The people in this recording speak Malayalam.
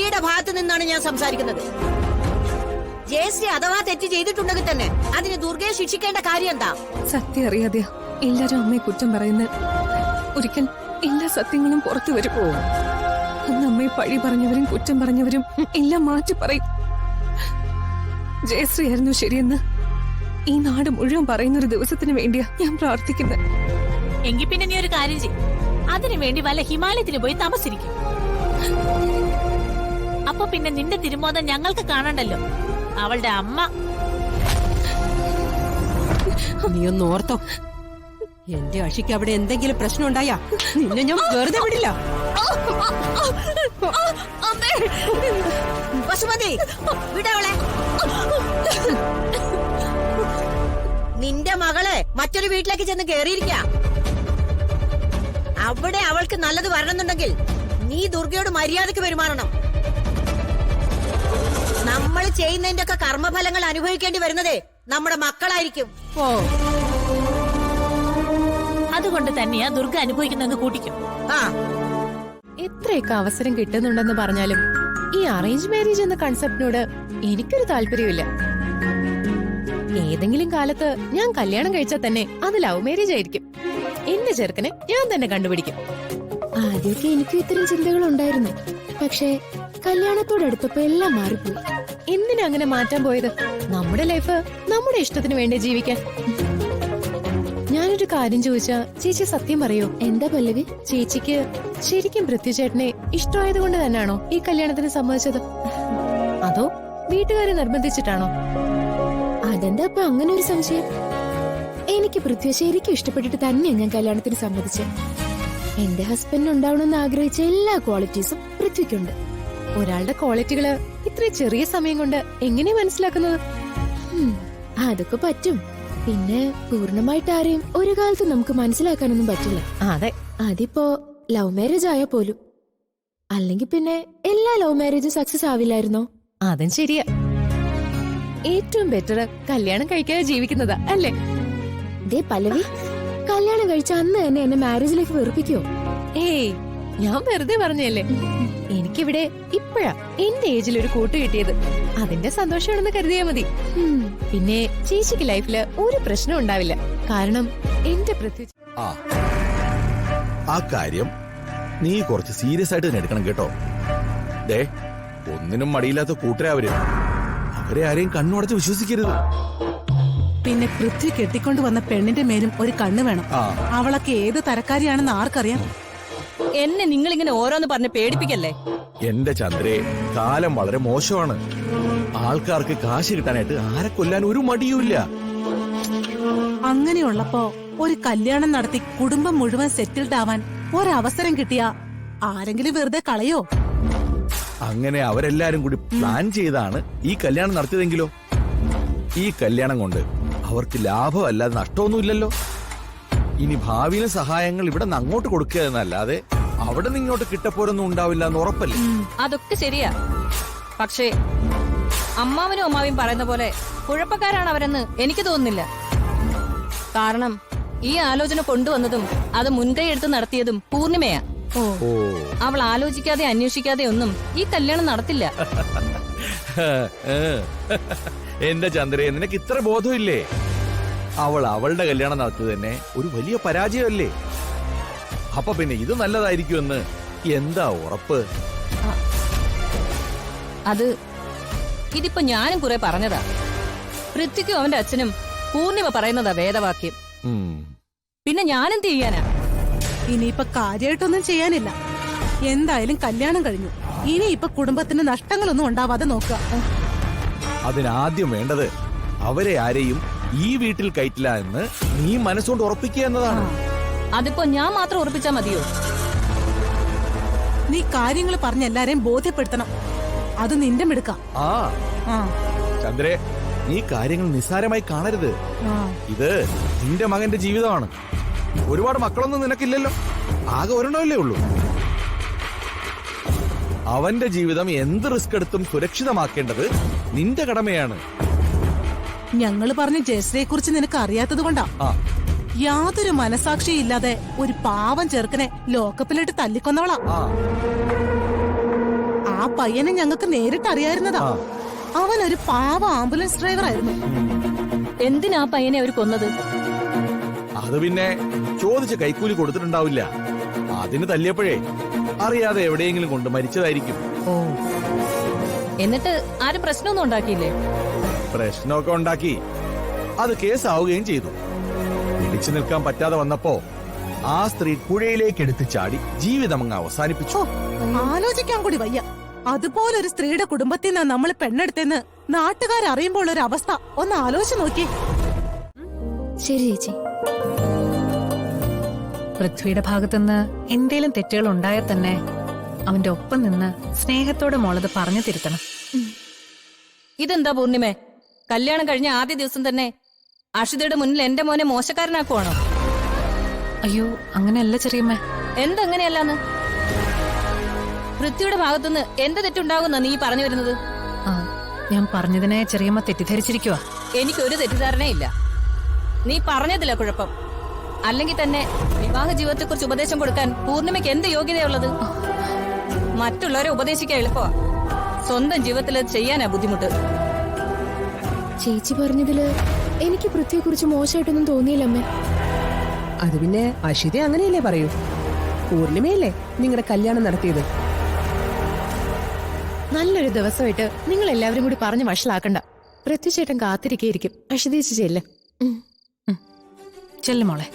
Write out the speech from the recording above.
സ്ത്രീയുടെ ഭാഗത്ത് നിന്നാണ് ഞാൻ സംസാരിക്കുന്നത്. ജയശ്രീ അഥവാ തെറ്റ് ചെയ്തിട്ടുണ്ടെങ്കിൽ തന്നെ അതിന് ദുർഗയെ ശിക്ഷിക്കേണ്ട കാര്യം എന്താ? സത്യം അറിയാതെയാ എല്ലാരും അമ്മയെ കുറ്റം പറയുന്നത്. ഒരിക്കൽ എല്ലാ സത്യങ്ങളും പുറത്തു വരും. അന്ന് അമ്മയെ പഴി പറഞ്ഞവരും കുറ്റം പറഞ്ഞവരും എല്ലാം മാറ്റി പറയും. ജയശ്രീ ആയിരുന്നു ശരിയെന്ന് ഈ നാട് മുഴുവൻ പറയുന്നൊരു ദിവസത്തിന് വേണ്ടിയാ ഞാൻ പ്രാർത്ഥിക്കുന്നത്. എങ്കിൽ പിന്നെ നീ ഒരു കാര്യം ചെയ്യും, അതിനു വേണ്ടി വല്ല ഹിമാലയത്തിന് പോയി താമസിരിക്കും. അപ്പൊ പിന്നെ നിന്റെ തിരുമോദം ഞങ്ങൾക്ക് കാണണ്ടല്ലോ. അവളുടെ അമ്മ നീ ഒന്ന് ഓർത്തോ, എന്റെ അഷിക്ക് അവിടെ എന്തെങ്കിലും പ്രശ്നം ഉണ്ടായാ നിന്നെ ഞാൻ വെറുതെ വിടില്ല. വസുമതി, വിടവളെ. നിന്റെ മകള് മറ്റൊരു വീട്ടിലേക്ക് ചെന്ന് കേറിയിരിക്ക. അവിടെ അവൾക്ക് നല്ലത് വരണമെന്നുണ്ടെങ്കിൽ നീ ദുർഗയോട് മര്യാദക്ക് പെരുമാറണം. നമ്മൾ ചെയ്യുന്നതിന്റെ ഒക്കെ കർമ്മഫലങ്ങൾ അനുഭവിക്കേണ്ടി വരുന്നതേ നമ്മുടെ മക്കളായിരിക്കും. ഓ, അതുകൊണ്ട് തന്നെയാ ദുർഗ അനുഭവിക്കുന്നെന്ന് കൂട്ടിക്കും. ആ, എത്രയൊക്കെ അവസരം കിട്ടുന്നുണ്ടെന്ന് പറഞ്ഞാലും ഈ അറേഞ്ച് മാരേജ് എന്ന കൺസെപ്റ്റിനോട് എനിക്കൊരു താല്പര്യമില്ല. ഏതെങ്കിലും കാലത്ത് ഞാൻ കല്യാണം കഴിച്ചാൽ തന്നെ അത് ലവ് മാരേജ് ആയിരിക്കും. എന്റെ ചെറുക്കനെ ഞാൻ തന്നെ കണ്ടുപിടിക്കും. ആദ്യമൊക്കെ എനിക്കും ഇത്തരം ചിന്തകൾ ഉണ്ടായിരുന്നു. പക്ഷേ കല്യാണത്തോടടുത്തപ്പോ എല്ലാം മാറിപ്പോയി. എന്തിനാ അങ്ങനെ മാറ്റാൻ പോയത്? നമ്മുടെ ലൈഫ് നമ്മുടെ ഇഷ്ടത്തിന് വേണ്ടി ജീവിക്കാൻ. ഞാനൊരു കാര്യം ചോദിച്ചാ ചേച്ചി സത്യം പറയോ? എന്താ പല്ലവി? ചേച്ചിക്ക് ശരിക്കും പൃഥ്വിചേട്ടനെ ഇഷ്ടമായത് കൊണ്ട് തന്നെയാണോ ഈ കല്യാണത്തിന് സമ്മതിച്ചത്? അതോ വീട്ടുകാരെ നിർബന്ധിച്ചിട്ടാണോ? അതെന്താ ഇപ്പൊ അങ്ങനെ ഒരു സംശയം? എനിക്ക് പൃഥ്വി ശരിക്കും ഇഷ്ടപ്പെട്ടിട്ട് തന്നെയാണ് ഞാൻ കല്യാണത്തിന് സമ്മതിച്ചത്. എന്റെ ഹസ്ബൻഡിന് ഉണ്ടാവണമെന്ന് ആഗ്രഹിച്ച എല്ലാ ക്വാളിറ്റീസും പൃഥ്വിക്കുണ്ട്. ഒരാളുടെ ക്വാളിറ്റികള് ഇത്ര ചെറിയ സമയം കൊണ്ട് എങ്ങനെ മനസ്സിലാക്കുന്നത്? അതൊക്കെ പറ്റും. പിന്നെ പൂർണ്ണമായിട്ട് ആരെയും ഒരു കാലത്ത് നമുക്ക് മനസ്സിലാക്കാനൊന്നും പറ്റില്ല. അതെ, അതിപ്പോ ലവ് മാരേജ് ആയാ പോലും. അല്ലെങ്കിൽ പിന്നെ എല്ലാ ലവ് മാരേജും സക്സസ് ആവില്ലായിരുന്നോ? അതും ശരിയാ. ഏറ്റവും ബെറ്റർ കല്യാണം കഴിക്കാതെ ജീവിക്കുന്നതാ അല്ലേ? ദേ പല്ലവി, കല്യാണം കഴിച്ച അന്ന് തന്നെ എന്നെ മാരേജ് ലൈഫ് വെറുപ്പിക്കോ? ഏയ്, ഞാൻ വെറുതെ പറഞ്ഞല്ലേ. എനിക്കിവിടെ ഇപ്പഴാ എന്റെ ഏജിൽ ഒരു കൂട്ട് കിട്ടിയത്. അതിന്റെ സന്തോഷമാണെന്ന് കരുതിയാ മതി. പിന്നെ ചേച്ചിക്ക് ലൈഫില് ഒരു പ്രശ്നം ഉണ്ടാവില്ല. കാരണം എന്റെ പൃഥ്വി. ആ കാര്യം നീ കുറച്ച് സീരിയസ് ആയിട്ട് തന്നെ എടുക്കണം കേട്ടോ. ദേ, ഒന്നിനും മടിയില്ലാത്ത കൂട്ടരെ അവരെ ആരെയും കണ്ണുടച്ച് വിശ്വസിക്കരുത്. പിന്നെ പൃഥ്വി കെട്ടിക്കൊണ്ട് വന്ന പെണ്ണിന്റെ മേലും ഒരു കണ്ണ് വേണം. അവളൊക്കെ ഏത് തരക്കാരിയാണെന്ന് ആർക്കറിയാം? എന്നെ നിങ്ങളിങ്ങനെ ഓരോന്ന് പറഞ്ഞ് പേടിപ്പിക്കല്ലേ. എന്റെ ചന്ദ്രേ, കാലം വളരെ മോശമാണ്. ആൾക്കാർക്ക് കാശ് കിട്ടാനായിട്ട് ആരെ കൊല്ലാൻ ഒരു മടിയുമില്ല. അങ്ങനെയുള്ളപ്പോ ഒരു കല്യാണം നടത്തി കുടുംബം മുഴുവൻ സെറ്റിൽഡ് ആവാൻ ഒരവസരം കിട്ടിയാ ആരെങ്കിലും വെറുതെ കളയോ? അങ്ങനെ അവരെല്ലാരും കൂടി പ്ലാൻ ചെയ്താണ് ഈ കല്യാണം നടത്തിയതെങ്കിലോ? ഈ കല്യാണം കൊണ്ട് അവർക്ക് ലാഭമല്ലാതെ നഷ്ടമൊന്നുമില്ലല്ലോ. ഇനി ഭാവിയിലെ സഹായങ്ങൾ ഇവിടെ നിന്ന് അങ്ങോട്ട് കൊടുക്കുക എന്നല്ലാതെ അവിടെ നിന്ന് ഇങ്ങോട്ട് കിട്ടപ്പോരൊന്നും ഉണ്ടാവില്ല എന്ന് ഉറപ്പല്ലേ? അതൊക്കെ ശരിയാ. പക്ഷേ അമ്മാവനും അമ്മാവിയും പറയുന്ന പോലെ കുഴപ്പക്കാരാണ് അവരെന്ന് എനിക്ക് തോന്നുന്നില്ല. കാരണം ഈ ആലോചന കൊണ്ടുവന്നതും അത് മുൻകൈ എടുത്ത് നടത്തിയതും പൂർണിമയാ. അവൾ ആലോചിക്കാതെ അന്വേഷിക്കാതെ ഒന്നും ഈ കല്യാണം നടത്തില്ല. എന്റെ ചന്ദ്രയെ, നിനക്ക് ഇത്ര ബോധമില്ലേ? അവൾ അവളുടെ കല്യാണം നടത്തിയത് തന്നെ ഒരു വലിയ പരാജയമല്ലേ? അപ്പൊ പിന്നെ ഇത് നല്ലതായിരിക്കുമെന്ന് എന്താ ഉറപ്പ്? അത് ഇതിപ്പോ ഞാനും കുറെ പറഞ്ഞതാ. പൃഥ്വിക്കും അവന്റെ അച്ഛനും പൂർണിമ പറയുന്നതാ വേദവാക്യം. പിന്നെ ഞാനെന്ത് ചെയ്യാനാ? ഇനിയിപ്പൊ കാര്യമായിട്ടൊന്നും ചെയ്യാനില്ല. എന്തായാലും കല്യാണം കഴിഞ്ഞു. ഇനിയിപ്പൊ കുടുംബത്തിന് നഷ്ടങ്ങളൊന്നും ഉണ്ടാവാതെ നോക്കുക. അതിനാദ്യം വേണ്ടത് അവരെ ആരെയും ഈ വീട്ടിൽ കയറ്റില്ല എന്ന് നീ മനസ്സുകൊണ്ട് ഉറപ്പിക്കുക എന്നതാണ്. അതിപ്പോ ഞാൻ മാത്രം ഉറപ്പിച്ചാ മതിയോ? നീ കാര്യങ്ങൾ പറഞ്ഞ് എല്ലാരെയും ബോധ്യപ്പെടുത്തണം. അത് നിന്റെ മിടുക്കാം. ചന്ദ്രേ, നീ കാര്യങ്ങൾ നിസ്സാരമായി കാണരുത്. ഇത് നിന്റെ മകന്റെ ജീവിതമാണ്. ഒരുപാട് മക്കളൊന്നും നിനക്കില്ലല്ലോ, ആകെ ഒരെണ്ണമല്ലേ ഉള്ളൂ. അവന്റെ ജീവിതം എന്ത് റിസ്ക് എടുത്തും സുരക്ഷിതമാക്കേണ്ടത് നിന്റെ കടമയാണ്. ഞങ്ങള് പറഞ്ഞ ജയശ്രീയെ കുറിച്ച് നിനക്ക് അറിയാത്തത് കൊണ്ടാ. യാതൊരു മനസാക്ഷിയില്ലാതെ ഒരു പാവം ചെറുക്കനെ ലോക്കപ്പിലിട്ട് തല്ലിക്കൊന്നവളാ. ആ ആ പയ്യനെ ഞങ്ങൾക്ക് നേരിട്ട് അറിയായിരുന്നതാ. അവനൊരു പാവ ആംബുലൻസ് ഡ്രൈവർ ആയിരുന്നു. എന്തിനാ ആ പയ്യനെ അവർ കൊന്നത്? അത് പിന്നെ ചോദിച്ച കൈക്കൂലി കൊടുത്തിട്ടുണ്ടാവില്ല. അതിന് തല്ലിയപ്പോഴേ അറിയാതെ എവിടെയെങ്കിലും കൊണ്ട് മരിച്ചതായിരിക്കും. ഓ, എന്നിട്ട് ആരും പ്രശ്നമൊന്നും ഉണ്ടാക്കിയില്ലേ? പ്രശ്നമൊക്കെ ഉണ്ടാക്കി. അത് കേസാവുകയും ചെയ്തു. പിടിച്ചു നിൽക്കാൻ പറ്റാതെ വന്നപ്പോ ആ സ്ത്രീ പുഴയിലേക്ക് എടുത്ത് ചാടി ജീവിതം അങ്ങ് അവസാനിപ്പിച്ചു. ആലോചിക്കാൻ കൂടി വയ്യ. അതുപോലൊരു സ്ത്രീയുടെ കുടുംബത്തിൽ നിന്നാ നമ്മൾ പെണ്ണെടുത്തെന്ന് നാട്ടുകാരറിയുമ്പോൾ ഒരു അവസ്ഥ ഒന്ന് ആലോചിച്ച് നോക്കി. ശരി ചേച്ചി. പൃഥ്വിയുടെ ഭാഗത്തുനിന്ന് എന്തേലും തെറ്റുകൾ ഉണ്ടായാൽ തന്നെ അവന്റെ ഒപ്പം നിന്ന് സ്നേഹത്തോടെ മോളത് പറഞ്ഞു തിരുത്തണം. ഇതെന്താ പൂർണിമേ, കല്യാണം കഴിഞ്ഞ ആദ്യ ദിവസം തന്നെ അഷിതയുടെ മുന്നിൽ എന്റെ മോനെ മോശക്കാരനാക്കുവാണോ? അയ്യോ, അങ്ങനെയല്ല ചെറിയമ്മേ. എന്തെങ്ങനെയല്ലാന്ന്? പൃഥ്വിയുടെ ഭാഗത്തുനിന്ന് എന്ത് തെറ്റുണ്ടാകുന്ന നീ പറഞ്ഞു വരുന്നത്? ആ, ഞാൻ പറഞ്ഞതിനെ ചെറിയമ്മ തെറ്റിദ്ധരിച്ചിരിക്കുവാ. എനിക്കൊരു തെറ്റിദ്ധാരണയില്ല. നീ പറഞ്ഞതില്ല കുഴപ്പം. അല്ലെങ്കിൽ തന്നെ വിവാഹ ജീവിതത്തെക്കുറിച്ച് ഉപദേശം കൊടുക്കാൻ പൂർണിമയ്ക്ക് എന്ത് യോഗ്യതയുള്ളത്? മറ്റുള്ളവരെ ഉപദേശിക്കാൻ എളുപ്പമാ, സ്വന്തം ജീവിതത്തിൽ ചെയ്യാനാ ബുദ്ധിമുട്ട്. ചേച്ചി പറഞ്ഞതില് എനിക്ക് പൃഥ്വിയെ കുറിച്ച് മോശമായിട്ടൊന്നും തോന്നിയില്ലമ്മേ. അത് പിന്നെ അഷിത അങ്ങനെയല്ലേ പറയൂ. പൂർണിമയല്ലേ നിങ്ങളുടെ കല്യാണം നടത്തിയത്. നല്ലൊരു ദിവസമായിട്ട് നിങ്ങൾ എല്ലാവരും കൂടി പറഞ്ഞ് വഷളാക്കണ്ട. പൃഥ്വി ചേട്ടൻ കാത്തിരിക്കേയിരിക്കും. അഷിതേച്ചി ചെല്ല്. ചെല്ലു മോളെ.